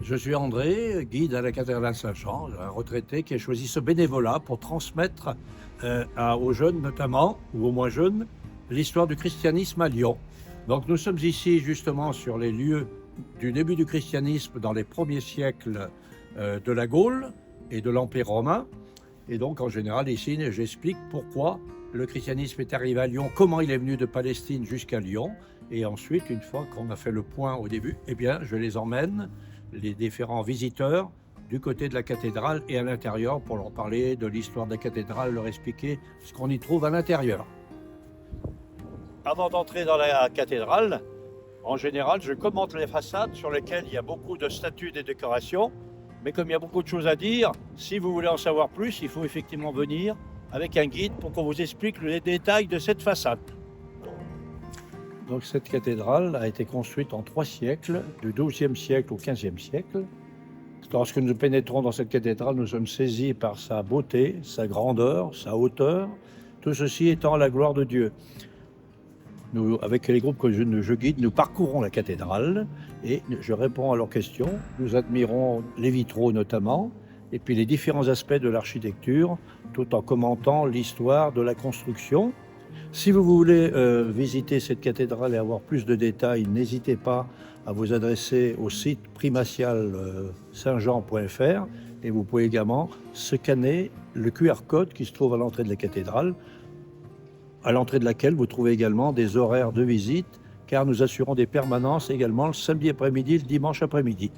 Je suis André, guide à la cathédrale Saint-Jean, un retraité qui a choisi ce bénévolat pour transmettre aux jeunes notamment, ou aux moins jeunes, l'histoire du christianisme à Lyon. Donc nous sommes ici justement sur les lieux du début du christianisme dans les premiers siècles de la Gaule et de l'Empire romain. Et donc en général ici j'explique pourquoi le christianisme est arrivé à Lyon, comment il est venu de Palestine jusqu'à Lyon. Et ensuite, une fois qu'on a fait le point au début, eh bien je les emmène, les différents visiteurs, du côté de la cathédrale et à l'intérieur pour leur parler de l'histoire de la cathédrale, leur expliquer ce qu'on y trouve à l'intérieur. Avant d'entrer dans la cathédrale, en général, je commente les façades sur lesquelles il y a beaucoup de statues et de décorations. Mais comme il y a beaucoup de choses à dire, si vous voulez en savoir plus, il faut effectivement venir avec un guide pour qu'on vous explique les détails de cette façade. Donc cette cathédrale a été construite en 3 siècles, du XIIe siècle au XVe siècle. Lorsque nous pénétrons dans cette cathédrale, nous sommes saisis par sa beauté, sa grandeur, sa hauteur, tout ceci étant la gloire de Dieu. Nous, avec les groupes que je guide, nous parcourons la cathédrale et je réponds à leurs questions. Nous admirons les vitraux notamment, et puis les différents aspects de l'architecture, tout en commentant l'histoire de la construction. Si vous voulez visiter cette cathédrale et avoir plus de détails, n'hésitez pas à vous adresser au site primatial-saint-jean.fr et vous pouvez également scanner le QR code qui se trouve à l'entrée de la cathédrale, à l'entrée de laquelle vous trouvez également des horaires de visite, car nous assurons des permanences également le samedi après-midi et le dimanche après-midi.